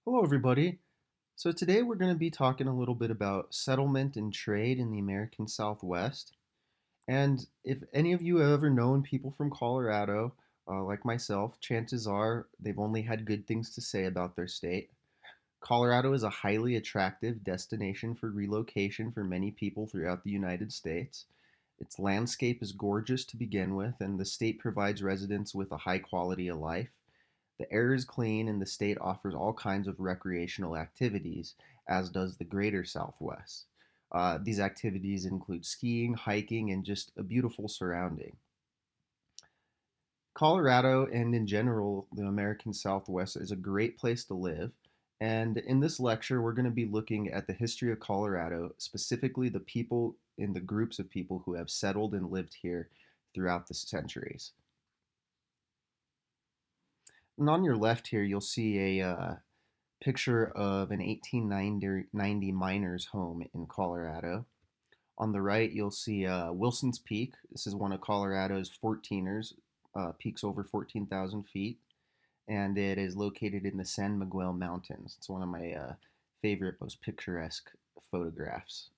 Hello, everybody. So, today we're going to be talking a little bit about settlement and trade in the American Southwest. And if any of you have ever known people from Colorado, like myself, chances are they've only had good things to say about their state. Colorado is a highly attractive destination for relocation for many people throughout the United States. Its landscape is gorgeous to begin with, and the state provides residents with a high quality of life. The air is clean, and the state offers all kinds of recreational activities, as does the greater Southwest. These activities include skiing, hiking, and just a beautiful surrounding. Colorado, and in general, the American Southwest, is a great place to live. And in this lecture, we're going to be looking at the history of Colorado, specifically the people in the groups of people who have settled and lived here throughout the centuries. And on your left here, you'll see a picture of an 1890 miner's home in Colorado. On the right, you'll see Wilson's Peak. This is one of Colorado's 14ers, peaks over 14,000 feet, and it is located in the San Miguel Mountains. It's one of my favorite, most picturesque photographs.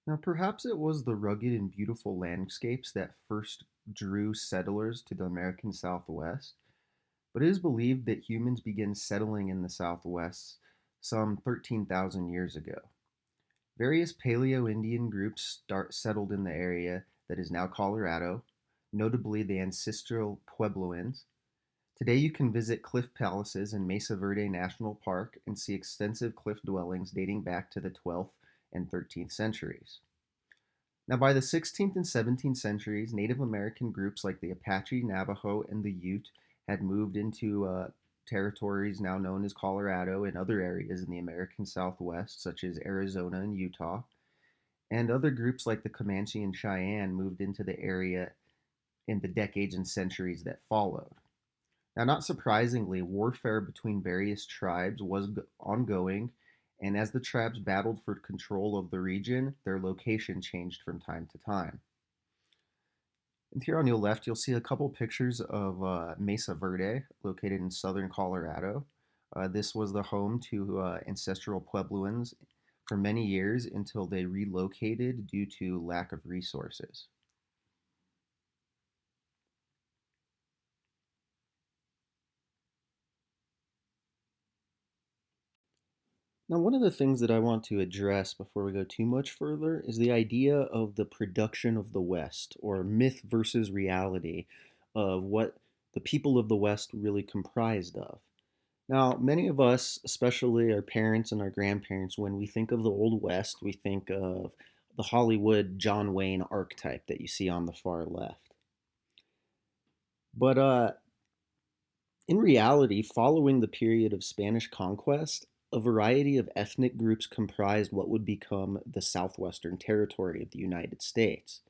Now, perhaps it was the rugged and beautiful landscapes that first drew settlers to the American Southwest. But it is believed that humans began settling in the Southwest some 13,000 years ago. Various Paleo Indian groups settled in the area that is now Colorado, notably the ancestral Puebloans. Today, you can visit cliff palaces in Mesa Verde National Park and see extensive cliff dwellings dating back to the 12th and 13th centuries. Now, by the 16th and 17th centuries, Native American groups like the Apache, Navajo, and the Ute had moved into territories now known as Colorado and other areas in the American Southwest, such as Arizona and Utah. And other groups like the Comanche and Cheyenne moved into the area in the decades and centuries that followed. Now, not surprisingly, warfare between various tribes was ongoing, and as the tribes battled for control of the region, their location changed from time to time. And here on your left, you'll see a couple pictures of Mesa Verde, located in southern Colorado. This was the home to ancestral Puebloans for many years until they relocated due to lack of resources. Now, one of the things that I want to address before we go too much further is the idea of the production of the West, or myth versus reality, of what the people of the West really comprised of. Now, many of us, especially our parents and our grandparents, when we think of the Old West, we think of the Hollywood John Wayne archetype that you see on the far left. But in reality, following the period of Spanish conquest, a variety of ethnic groups comprised what would become the southwestern territory of the United States.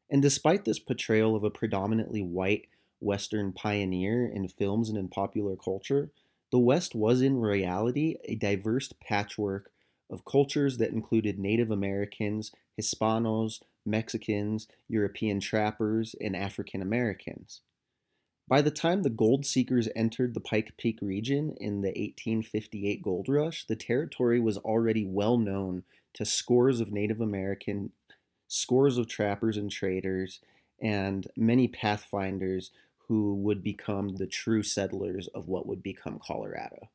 And despite this portrayal of a predominantly white Western pioneer in films and in popular culture, the West was in reality a diverse patchwork of cultures that included Native Americans, Hispanos, Mexicans, European trappers, and African Americans. By the time the gold seekers entered the Pike Peak region in the 1858 gold rush, the territory was already well known to scores of Native American, scores of trappers and traders, and many pathfinders who would become the true settlers of what would become Colorado.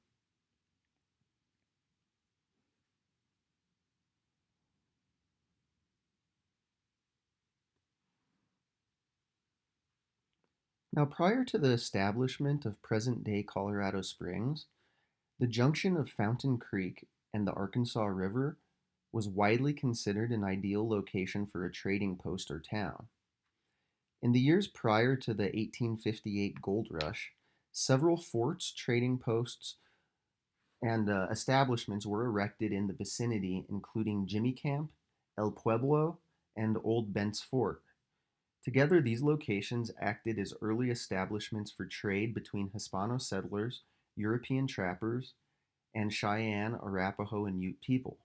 Now, prior to the establishment of present day Colorado Springs, the junction of Fountain Creek and the Arkansas River was widely considered an ideal location for a trading post or town. In the years prior to the 1858 gold rush, several forts, trading posts, and establishments were erected in the vicinity, including Jimmy Camp, El Pueblo, and Old Bent's Fort. Together, these locations acted as early establishments for trade between Hispano settlers European trappers, and Cheyenne, Arapaho, and Ute people.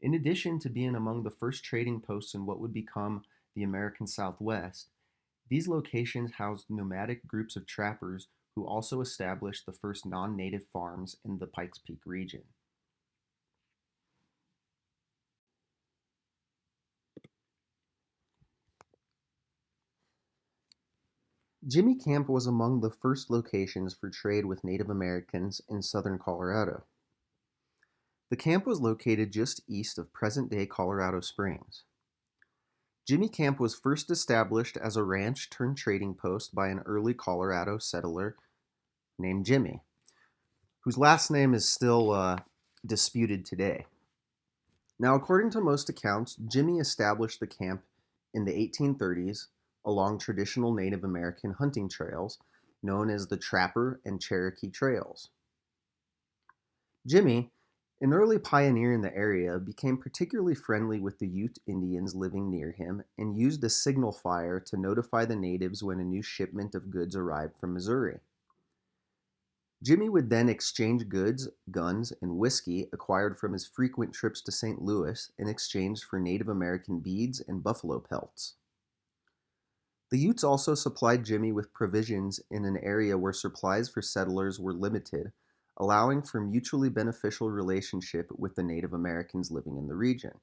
In addition to being among the first trading posts in what would become the American Southwest, these locations housed nomadic groups of trappers who also established the first non native farms in the Pikes Peak region. Jimmy Camp was among the first locations for trade with Native Americans in southern Colorado. The camp was located just east of present day Colorado Springs. Jimmy Camp was first established as a ranch turned trading post by an early Colorado settler named Jimmy, whose last name is still disputed today. Now, according to most accounts, Jimmy established the camp in the 1830s along traditional Native American hunting trails known as the Trapper and Cherokee Trails. Jimmy, an early pioneer in the area, became particularly friendly with the Ute Indians living near him and used a signal fire to notify the natives when a new shipment of goods arrived from Missouri. Jimmy would then exchange goods, guns, and whiskey acquired from his frequent trips to St. Louis in exchange for Native American beads and buffalo pelts. The Utes also supplied Jimmy with provisions in an area where supplies for settlers were limited, allowing for mutually beneficial relationship with the Native Americans living in the region.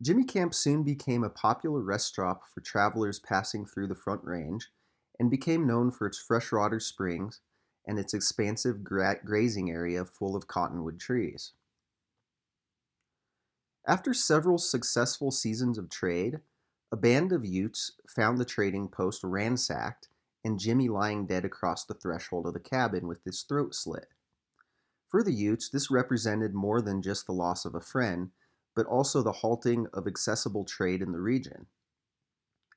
Jimmy Camp soon became a popular rest stop for travelers passing through the Front Range and became known for its freshwater springs and its expansive grazing area full of cottonwood trees. After several successful seasons of trade, a band of Utes found the trading post ransacked and Jimmy lying dead across the threshold of the cabin with his throat slit. For the Utes, this represented more than just the loss of a friend, but also the halting of accessible trade in the region.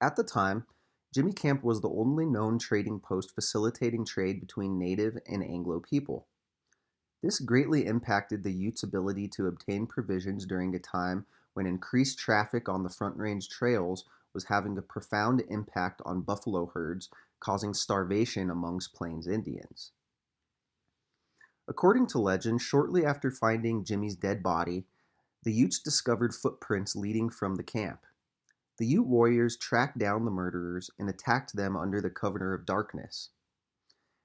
At the time, Jimmy Camp was the only known trading post facilitating trade between Native and Anglo people. This greatly impacted the Utes' ability to obtain provisions during a time when increased traffic on the Front Range trails was having a profound impact on buffalo herds, causing starvation amongst Plains Indians. According to legend, shortly after finding Jimmy's dead body, the Utes discovered footprints leading from the camp. The Ute warriors tracked down the murderers and attacked them under the cover of darkness.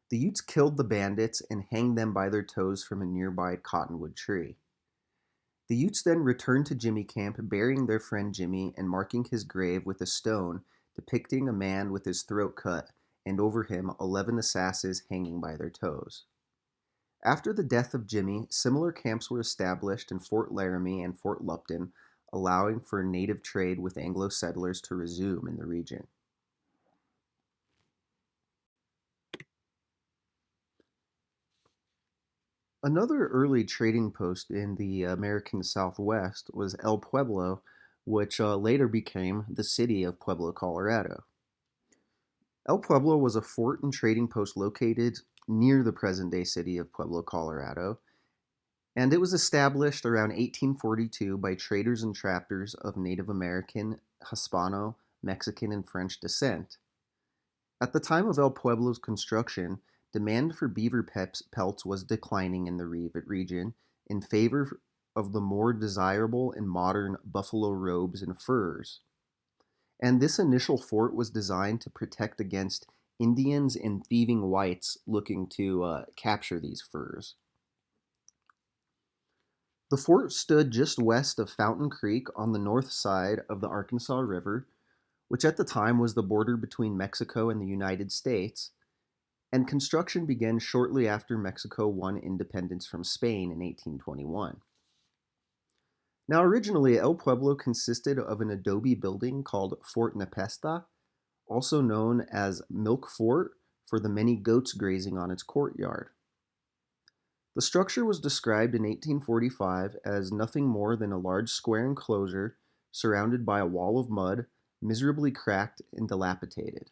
The Utes killed the bandits and hanged them by their toes from a nearby cottonwood tree. The Utes then returned to Jimmy Camp, burying their friend Jimmy and marking his grave with a stone depicting a man with his throat cut and over him 11 assassins hanging by their toes. After the death of Jimmy, similar camps were established in Fort Laramie and Fort Lupton, allowing for native trade with Anglo settlers to resume in the region. Another early trading post in the American Southwest was El Pueblo, which later became the city of Pueblo, Colorado. El Pueblo was a fort and trading post located near the present day city of Pueblo, Colorado, and it was established around 1842 by traders and trappers of Native American, Hispano, Mexican, and French descent. At the time of El Pueblo's construction, demand for beaver pelts was declining in the region in favor of the more desirable and modern buffalo robes and furs. And this initial fort was designed to protect against Indians and thieving whites looking to capture these furs. The fort stood just west of Fountain Creek on the north side of the Arkansas River, which at the time was the border between Mexico and the United States, and construction began shortly after Mexico won independence from Spain in 1821. Now, originally, El Pueblo consisted of an adobe building called Fort Nepesta, also known as Milk Fort for the many goats grazing on its courtyard. The structure was described in 1845 as nothing more than a large square enclosure surrounded by a wall of mud, miserably cracked and dilapidated.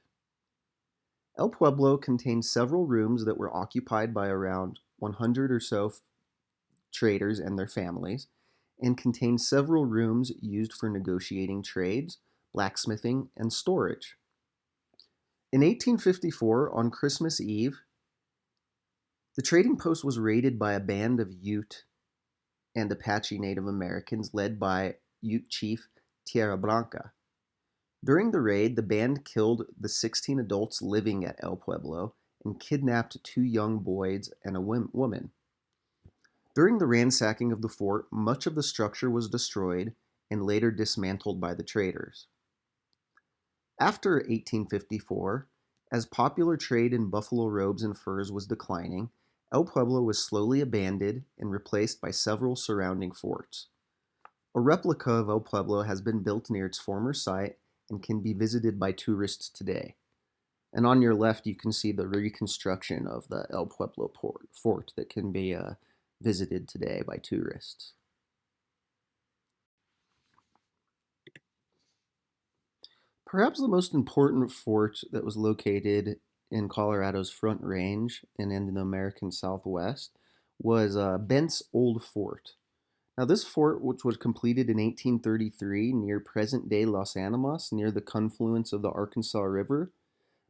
El Pueblo contained several rooms that were occupied by around 100 or so traders and their families, and contained several rooms used for negotiating trades, blacksmithing, and storage. In 1854, on Christmas Eve, The trading post was raided by a band of Ute and Apache Native Americans led by Ute chief Tierra Blanca. During the raid, the band killed the 16 adults living at El Pueblo and kidnapped two young boys and a woman. During the ransacking of the fort, much of the structure was destroyed and later dismantled by the traders. After 1854, as popular trade in buffalo robes and furs was declining, El Pueblo was slowly abandoned and replaced by several surrounding forts. A replica of El Pueblo has been built near its former site and can be visited by tourists today. And on your left, you can see the reconstruction of the El Pueblo fort that can be visited today by tourists. Perhaps the most important fort that was located in Colorado's Front Range and in the American Southwest was Bent's Old Fort. Now, this fort, which was completed in 1833 near present-day Los Animas, near the confluence of the Arkansas River,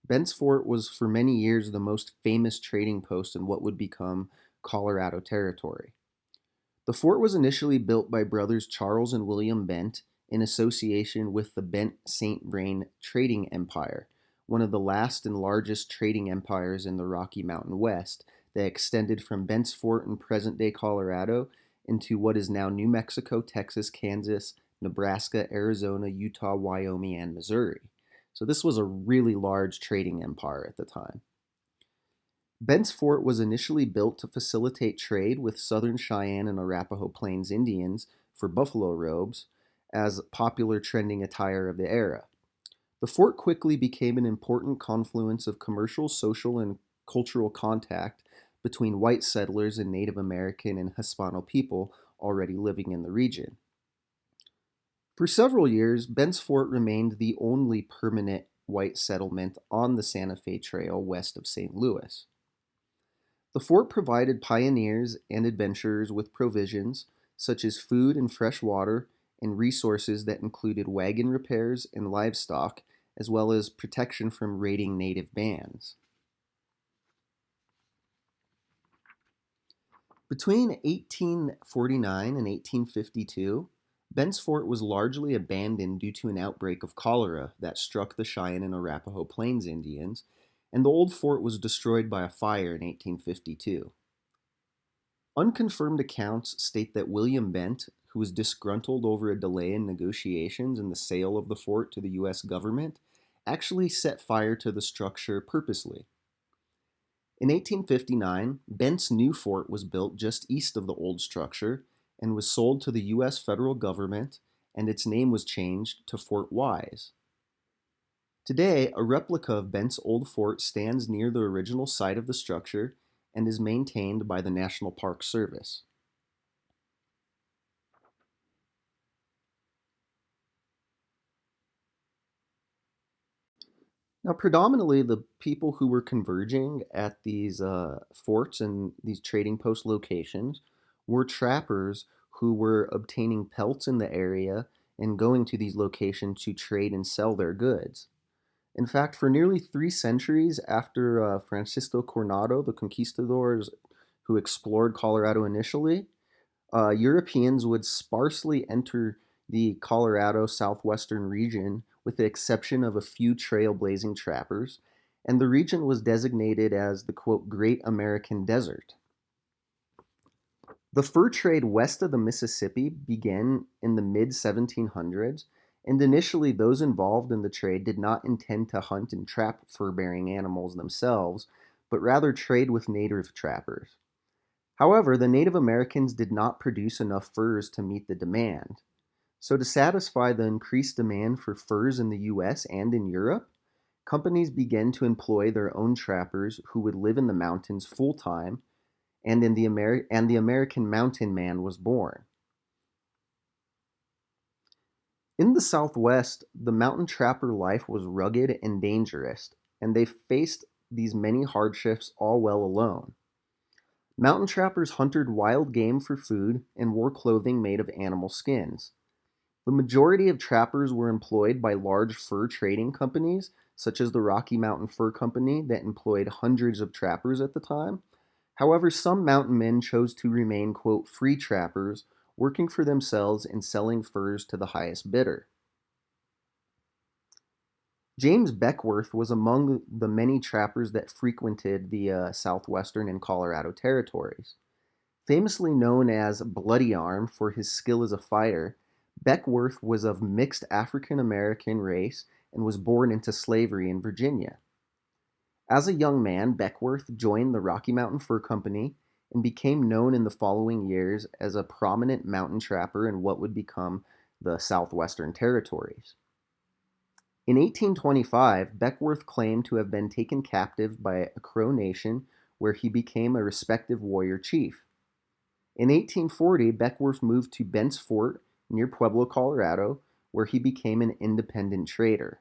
Bent's Fort was for many years the most famous trading post in what would become Colorado Territory. The fort was initially built by brothers Charles and William Bent in association with the Bent St. Vrain Trading Empire, one of the last and largest trading empires in the Rocky Mountain West that extended from Bent's Fort in present-day Colorado into what is now New Mexico, Texas, Kansas, Nebraska, Arizona, Utah, Wyoming, and Missouri. So this was a really large trading empire at the time. Bent's Fort was initially built to facilitate trade with Southern Cheyenne and Arapaho Plains Indians for buffalo robes as popular trending attire of the era. The fort quickly became an important confluence of commercial, social, and cultural contact between white settlers and Native American and Hispano people already living in the region. For several years, Bent's Fort remained the only permanent white settlement on the Santa Fe Trail west of St. Louis. The fort provided pioneers and adventurers with provisions, such as food and fresh water, and resources that included wagon repairs and livestock, as well as protection from raiding native bands. Between 1849 and 1852, Bent's Fort was largely abandoned due to an outbreak of cholera that struck the Cheyenne and Arapaho Plains Indians, and the old fort was destroyed by a fire in 1852. Unconfirmed accounts state that William Bent, who was disgruntled over a delay in negotiations and the sale of the fort to the U.S. government, actually set fire to the structure purposely. In 1859, Bent's new fort was built just east of the old structure and was sold to the U.S. federal government, and its name was changed to Fort Wise. Today, a replica of Bent's old fort stands near the original site of the structure and is maintained by the National Park Service. Now, predominantly, the people who were converging at these forts and these trading post locations were trappers who were obtaining pelts in the area and going to these locations to trade and sell their goods. In fact, for nearly 3 centuries after Francisco Coronado, the conquistadors who explored Colorado initially, Europeans would sparsely enter the Colorado southwestern region with the exception of a few trailblazing trappers, and the region was designated as the quote, Great American Desert. The fur trade west of the Mississippi began in the mid 1700s, and initially those involved in the trade did not intend to hunt and trap fur-bearing animals themselves, but rather trade with native trappers. However, the Native Americans did not produce enough furs to meet the demand. So to satisfy the increased demand for furs in the US and in Europe, companies began to employ their own trappers who would live in the mountains full-time, and the American Mountain Man was born. In the Southwest, the mountain trapper life was rugged and dangerous, and they faced these many hardships all well alone. Mountain trappers hunted wild game for food and wore clothing made of animal skins. The majority of trappers were employed by large fur trading companies, such as the Rocky Mountain Fur Company, that employed hundreds of trappers at the time. However, some mountain men chose to remain, quote, free trappers, working for themselves and selling furs to the highest bidder. James Beckworth was among the many trappers that frequented the southwestern and Colorado territories. Famously known as Bloody Arm for his skill as a fighter, Beckworth was of mixed African American race and was born into slavery in Virginia. As a young man, Beckworth joined the Rocky Mountain Fur Company and became known in the following years as a prominent mountain trapper in what would become the Southwestern Territories. In 1825, Beckworth claimed to have been taken captive by a Crow nation where he became a respected warrior chief. In 1840, Beckworth moved to Bent's Fort near Pueblo, Colorado, where he became an independent trader.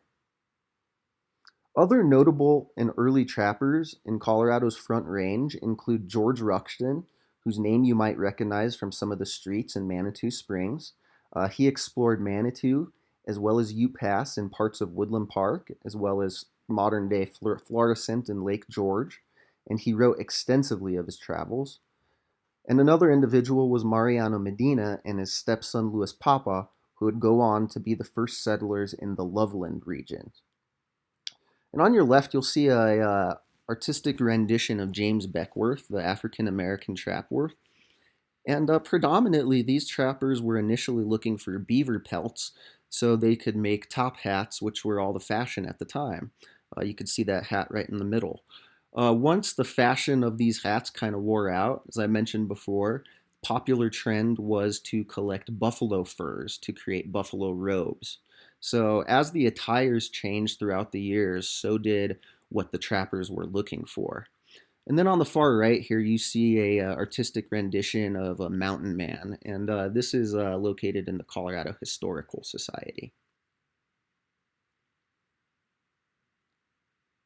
Other notable and early trappers in Colorado's Front Range include George Ruxton, whose name you might recognize from some of the streets in Manitou Springs. He explored Manitou as well as Ute Pass and parts of Woodland Park, as well as modern day Florissant and Lake George, and he wrote extensively of his travels. And another individual was Mariano Medina and his stepson Luis Papa, who would go on to be the first settlers in the Loveland region. And on your left, you'll see a artistic rendition of James Beckworth, the African American trapper. And predominantly, these trappers were initially looking for beaver pelts so they could make top hats, which were all the fashion at the time. You could see that hat right in the middle. Once the fashion of these hats kind of wore out, as I mentioned before, popular trend was to collect buffalo furs to create buffalo robes. So as the attires changed throughout the years, so did what the trappers were looking for. And then on the far right here, you see a artistic rendition of a mountain man, and this is located in the Colorado Historical Society.